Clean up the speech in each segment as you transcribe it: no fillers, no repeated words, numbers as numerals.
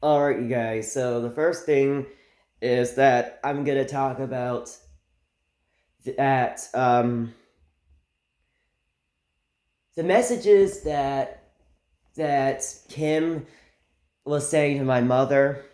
Alright, you guys, so the first thing is that I'm gonna talk about that, the messages that Kim was saying to my mother,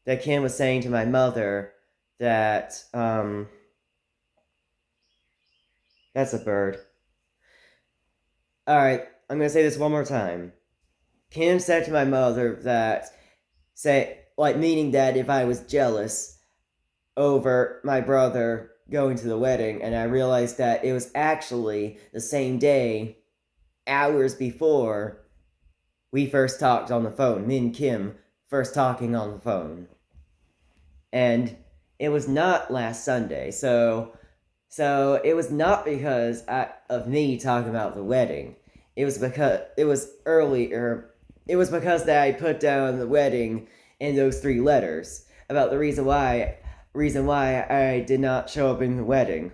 that Kim was saying to my mother that, that's a bird. Alright, I'm gonna say this one more time. Kim said to my mother meaning that if I was jealous over my brother going to the wedding, and I realized that it was actually the same day, hours before we first talked on the phone, me and Kim first talking on the phone. And it was not last Sunday, so it was not because of me talking about the wedding. It was because it was earlier. It was because that I put down the wedding in those three letters about the reason why I did not show up in the wedding.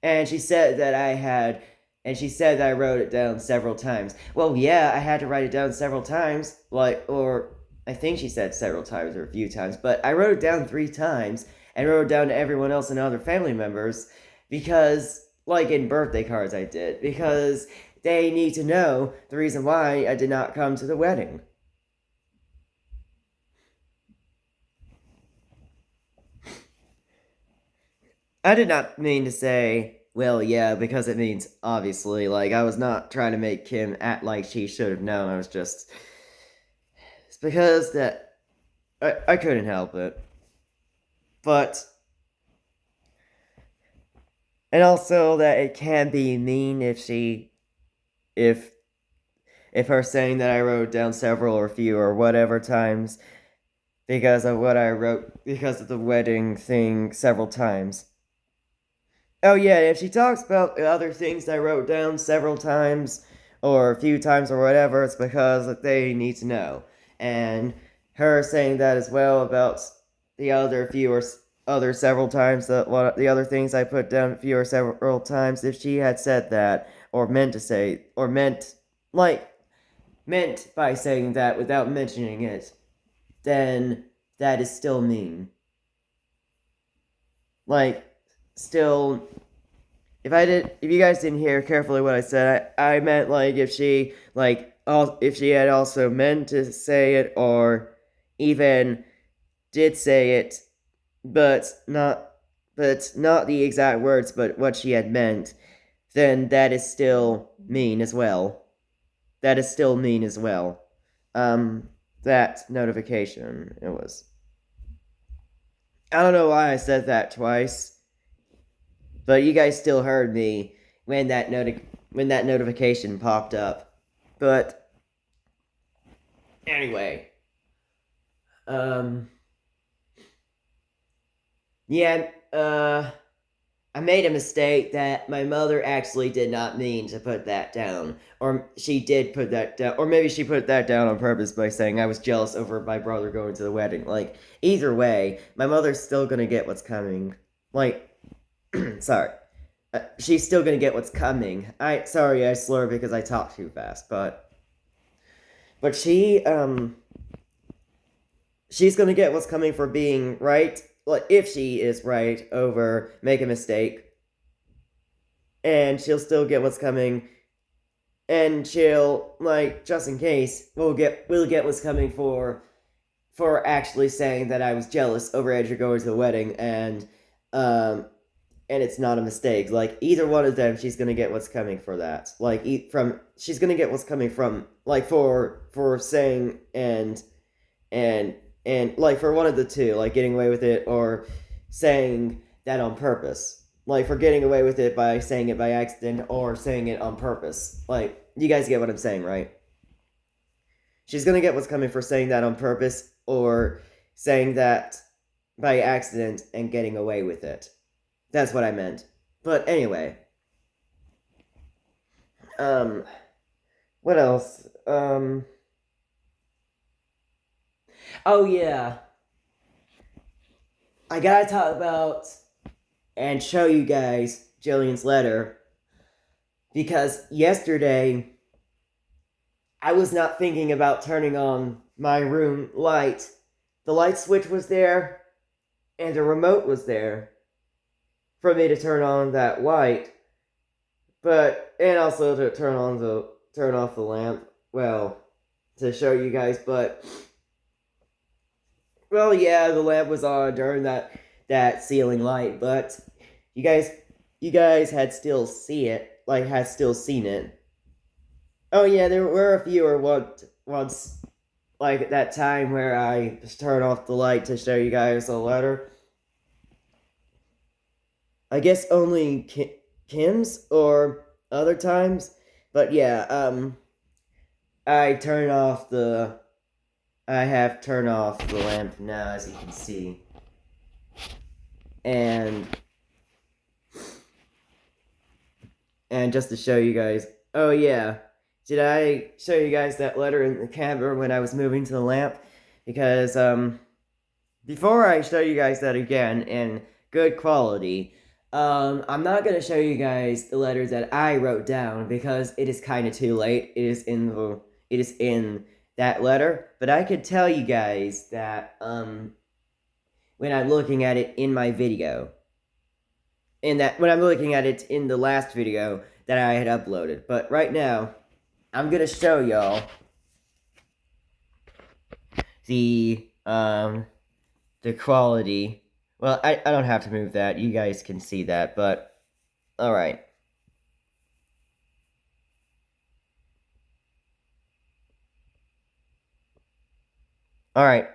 And she said that I wrote it down several times. Well, yeah, I had to write it down several times, or I think she said several times or a few times, but I wrote it down 3 times and wrote it down to everyone else and other family members because, like in birthday cards, I did, because they need to know the reason why I did not come to the wedding. I did not mean to say, well, yeah, because it means obviously. Like, I was not trying to make Kim act like she should have known. I was just. It's because that. I couldn't help it. But. And also that it can be mean if she. If. If her saying that I wrote down several or few or whatever times because of what I wrote, because of the wedding thing several times. Oh yeah, if she talks about the other things I wrote down several times or a few times or whatever, it's because they need to know. And her saying that as well about the other few or other several times, the other things I put down few or several times, if she had said that or meant to say or meant by saying that without mentioning it, then that is still mean. Like, still, if you guys didn't hear carefully what I said, I meant like if she had also meant to say it or even did say it, but not the exact words, but what she had meant, then that is still mean as well. That is still mean as well. That notification, it was. I don't know why I said that twice, but you guys still heard me when when that notification popped up. But anyway, um, yeah, I made a mistake that my mother actually did not mean to put that down, or she did put that down, or maybe she put that down on purpose by saying I was jealous over my brother going to the wedding. Like, either way, my mother's still gonna get what's coming. Like, sorry. She's still gonna get what's coming. Sorry, I slur because I talk too fast, but she's gonna get what's coming for being right. Like, if she is right over make a mistake, and she'll still get what's coming, and she'll, like, just in case, we'll get what's coming for actually saying that I was jealous over Edgar going to the wedding, um and it's not a mistake. Like, either one of them, she's gonna get what's coming for that. Like, she's gonna get what's coming from, like, for saying and like for one of the two, like getting away with it or saying that on purpose. Like, for getting away with it by saying it by accident or saying it on purpose. Like, you guys get what I'm saying, right? She's gonna get what's coming for saying that on purpose or saying that by accident and getting away with it. That's what I meant. But anyway, um, what else? Oh yeah, I gotta talk about and show you guys Jillian's letter because yesterday I was not thinking about turning on my room light. The light switch was there, and a remote was there for me to turn on that light, but and also to turn off the lamp. Well, to show you guys, but well, yeah, the lamp was on during that ceiling light, but you guys had still had still seen it. Oh yeah, there were a few or once like at that time where I just turned off the light to show you guys a letter. I guess only Kim's or other times, but yeah, I turn off the I have turned off the lamp now, as you can see. And just to show you guys, oh yeah, did I show you guys that letter in the camera when I was moving to the lamp? Because before I show you guys that again in good quality, I'm not gonna show you guys the letter that I wrote down because it is kind of too late. It is in that letter, but I could tell you guys that when I'm looking at it in my video, when I'm looking at it in the last video that I had uploaded. But right now, I'm gonna show y'all the quality. Well, I don't have to move that. You guys can see that, but alright. Alright.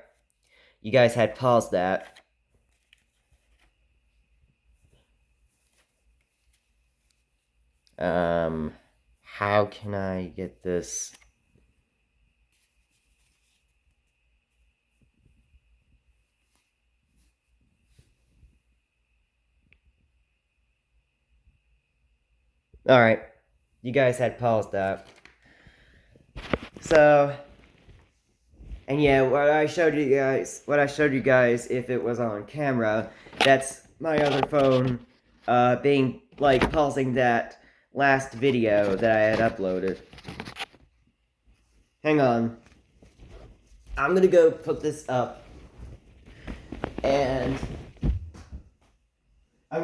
You guys had paused that. How can I get this? Alright. You guys had paused that. So, and yeah, what I showed you guys, if it was on camera, that's my other phone, being, like, pausing that last video that I had uploaded. Hang on. I'm gonna go put this up, and I'm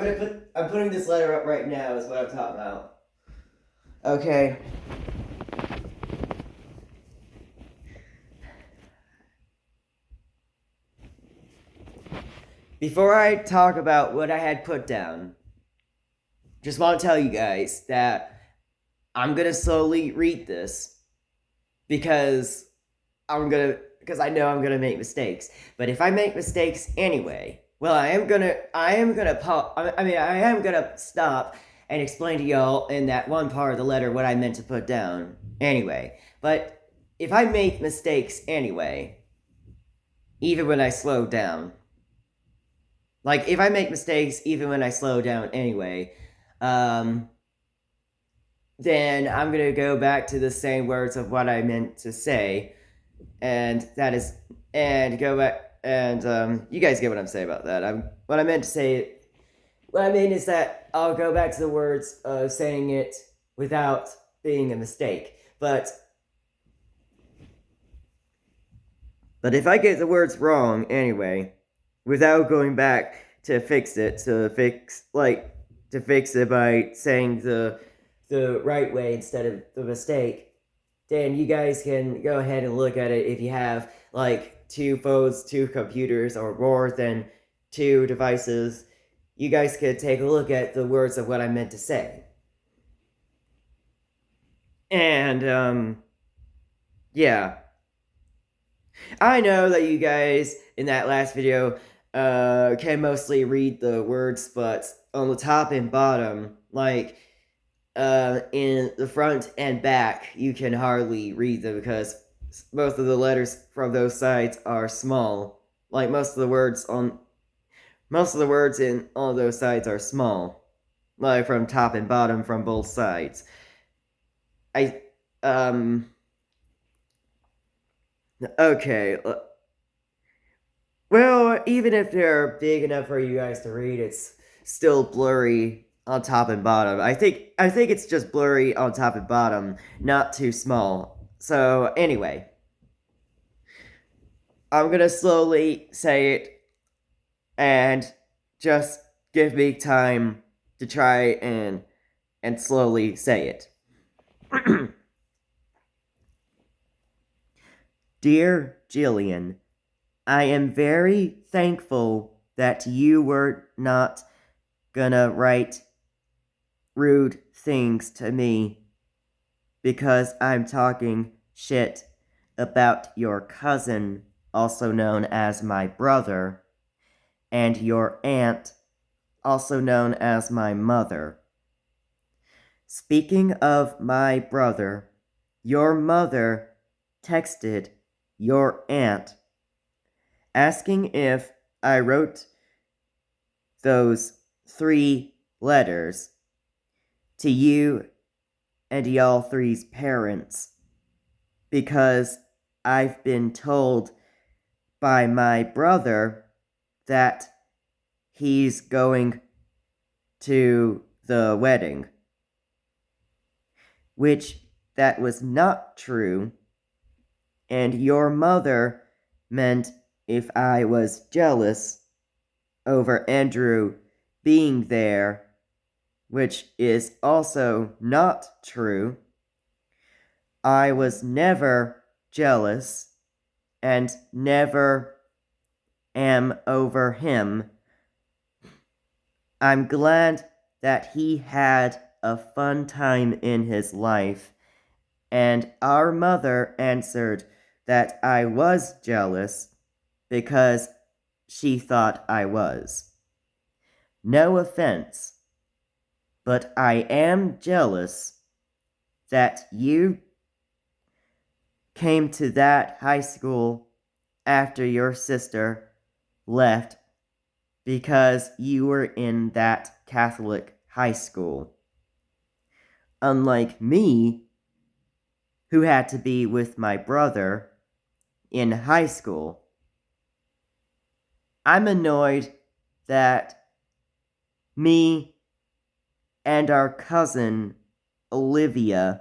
putting this letter up right now is what I'm talking about. Okay. Before I talk about what I had put down, just want to tell you guys that I'm gonna slowly read this because I know I'm gonna make mistakes. But if I make mistakes anyway, well, I am gonna stop and explain to y'all in that one part of the letter what I meant to put down anyway. But if I make mistakes anyway, even when I slow down, like if I make mistakes even when I slow down anyway, then I'm gonna go back to the same words of what I meant to say, and go back, and you guys get what I'm saying about that. What I meant to say, what I mean is that I'll go back to the words of saying it without being a mistake. But if I get the words wrong anyway, without going back to fix it by saying the right way instead of the mistake, then you guys can go ahead and look at it. If you have like 2 phones, 2 computers, or more than 2 devices, you guys could take a look at the words of what I meant to say. And yeah, I know that you guys in that last video can mostly read the words, but on the top and bottom, like in the front and back, you can hardly read them because most of the letters from those sides are small. Like most of the words in all those sides are small, like from top and bottom from both sides. Okay. Well, even if they're big enough for you guys to read, it's still blurry on top and bottom. I think it's just blurry on top and bottom, not too small. So, anyway, I'm gonna slowly say it and just give me time to try and slowly say it. Dear Jillian, I am very thankful that you were not gonna write rude things to me because I'm talking shit about your cousin, also known as my brother, and your aunt, also known as my mother. Speaking of my brother, your mother texted your aunt asking if I wrote those 3 letters to you and y'all three's parents because I've been told by my brother that he's going to the wedding, which that was not true, and your mother meant if I was jealous over Andrew being there, which is also not true. I was never jealous and never am over him. I'm glad that he had a fun time in his life, and our mother answered that I was jealous because she thought I was. No offense, but I am jealous that you came to that high school after your sister left because you were in that Catholic high school. Unlike me, who had to be with my brother in high school. I'm annoyed that me and our cousin, Olivia,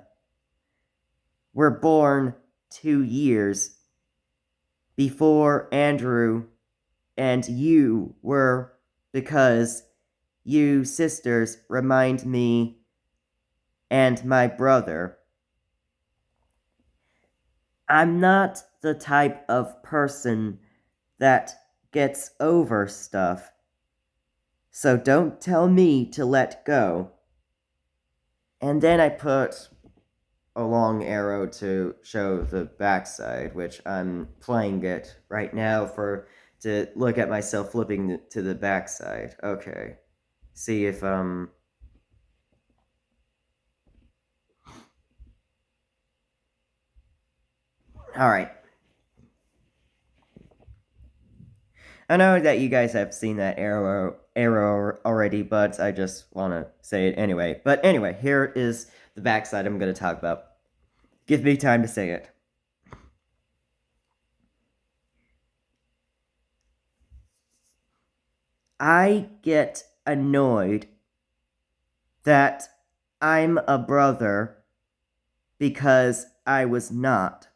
were born 2 years before Andrew and you were because you sisters remind me and my brother. I'm not the type of person that gets over stuff, so don't tell me to let go. And then I put a long arrow to show the backside, which I'm playing it right now to look at myself flipping to the backside. Okay. See if Alright. I know that you guys have seen that arrow already, but I just want to say it anyway. But anyway, here is the backside I'm going to talk about. Give me time to say it. I get annoyed that I'm a brother because I was not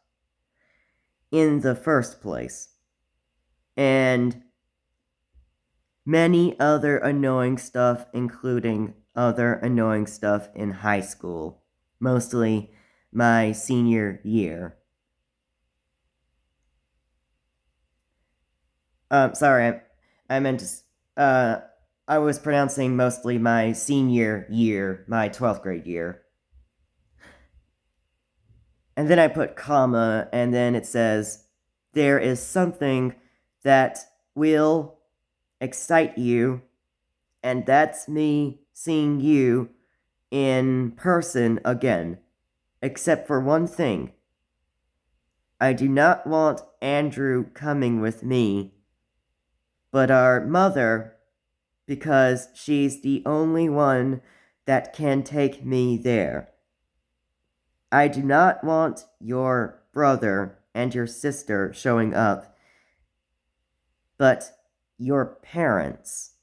in the first place. And many other annoying stuff, including other annoying stuff in high school, mostly my senior year. Sorry, I meant to, I was pronouncing mostly my senior year, my 12th grade year. And then I put comma, and then it says, there is something that will excite you, and that's me seeing you in person again. Except for one thing. I do not want Andrew coming with me, but our mother, because she's the only one that can take me there. I do not want your brother and your sister showing up, but your parents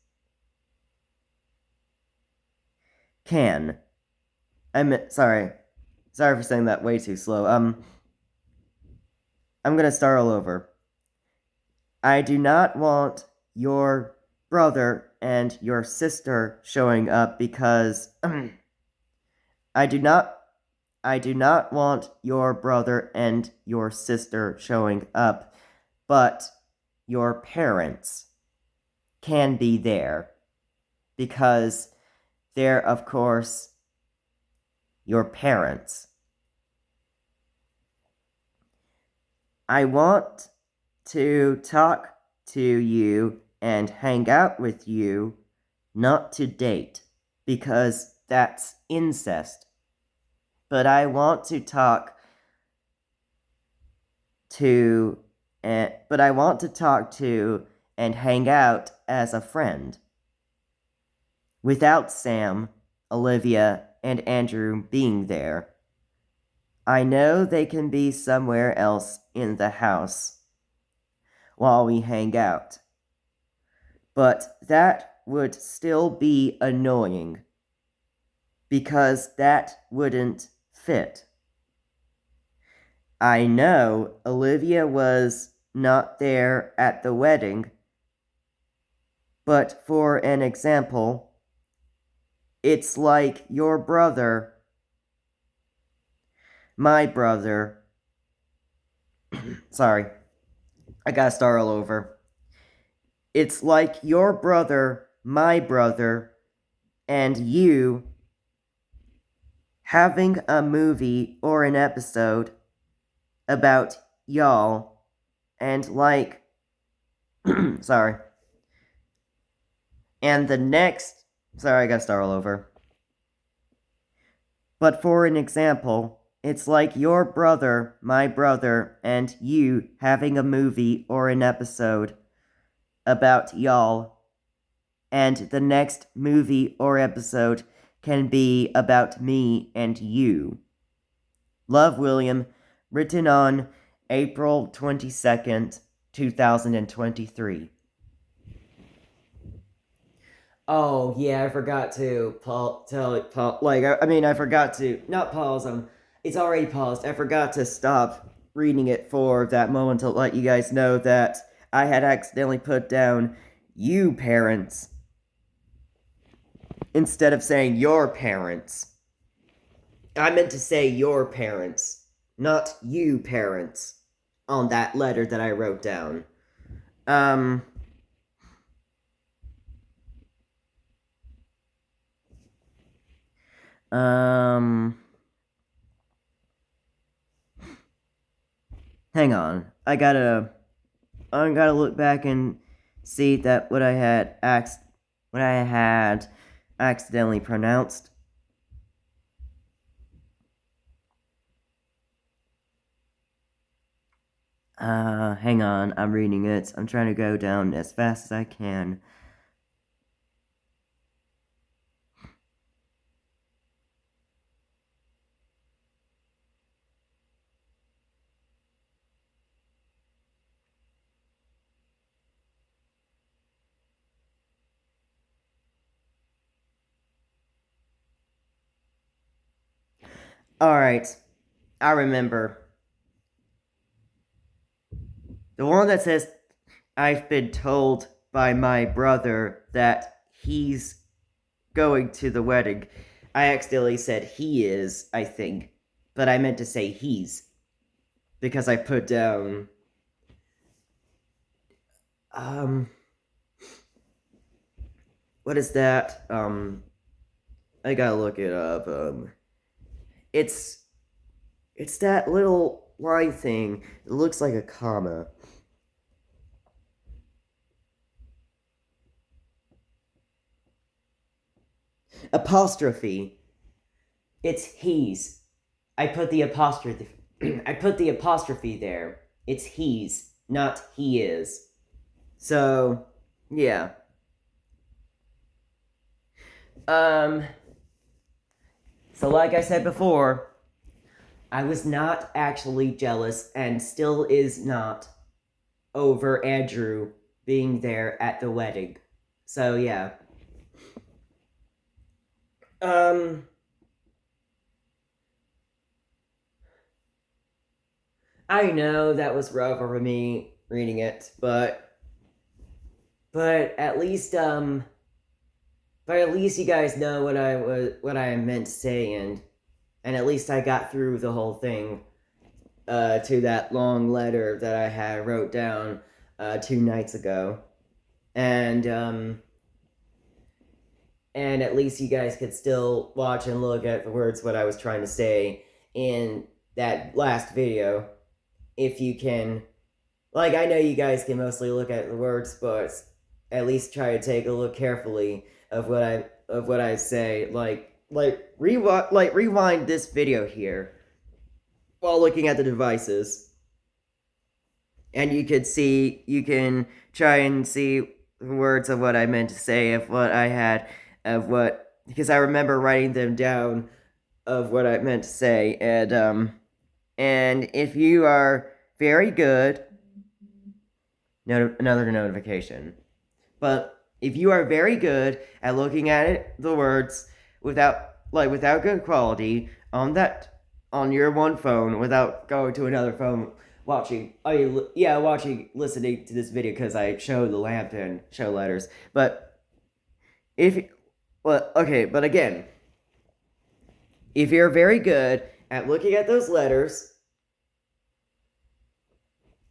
can. I'm sorry for saying that way too slow. I'm gonna start all over. I do not want your brother and your sister showing up because I do not want your brother and your sister showing up, but your parents can be there because they're, of course, your parents. I want to talk to you and hang out with you, not to date, because that's incest. But I want to talk to and hang out as a friend. Without Sam, Olivia, and Andrew being there. I know they can be somewhere else in the house while we hang out. But that would still be annoying because that wouldn't fit. I know Olivia was not there at the wedding, but for an example, it's like your brother, my brother. Sorry, I gotta start all over. It's like your brother, my brother, and you having a movie or an episode about y'all, and like, sorry. And the next, sorry, I gotta start all over. But for an example, it's like your brother, my brother, and you having a movie or an episode about y'all, and the next movie or episode can be about me and you. Love, William, written on April 22nd, 2023. Oh, yeah, I forgot to I forgot to, not pause, it's already paused. I forgot to stop reading it for that moment to let you guys know that I had accidentally put down you parents instead of saying your parents. I meant to say your parents, not you parents, on that letter that I wrote down. Hang on. I gotta look back and see that what I had accidentally pronounced. Hang on, I'm reading it. I'm trying to go down as fast as I can. Alright, I remember. The one that says, I've been told by my brother that he's going to the wedding. I accidentally said he is, I think, but I meant to say he's. Because I put down. What is that? I gotta look it up. It's that little line thing. It looks like a comma. Apostrophe. It's he's. I put the apostrophe. I put the apostrophe there. It's he's, not he is. So, yeah. So like I said before, I was not actually jealous and still is not over Andrew being there at the wedding. So yeah. I know that was rough for me reading it, at least but at least you guys know what I meant to say, and at least I got through the whole thing to that long letter that I had wrote down 2 nights ago, and at least you guys could still watch and look at the words what I was trying to say in that last video, if you can. Like, I know you guys can mostly look at the words, but at least try to take a look carefully of what I say. Rewind this video here while looking at the devices, and you can try and see the words of what I meant to say, of what I had, of what, because I remember writing them down of what I meant to say, and if you are very good, another notification. But if you are very good at looking at the words without good quality on your one phone, without going to another phone listening to this video, because I show the lamp and show letters. But but again, if you're very good at looking at those letters,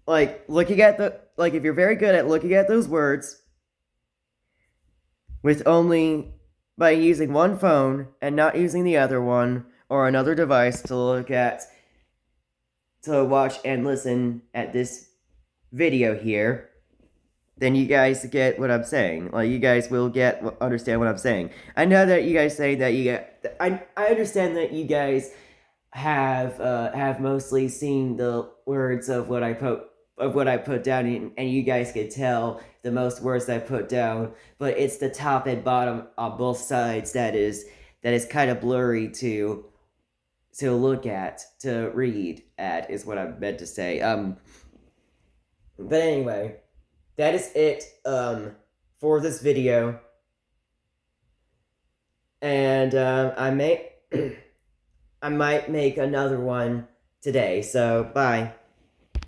if you're very good at looking at those words with only by using one phone and not using the other one or another device to watch and listen at this video here, then you guys get what I'm saying. Like, you guys will understand what I'm saying. I know that you guys say that I understand that you guys have mostly seen the words of what I put down, and you guys can tell the most words that I put down, but it's the top and bottom on both sides that is kind of blurry to look at, to read at, is what I meant to say. But anyway, that is it for this video, and I might make another one today. So bye.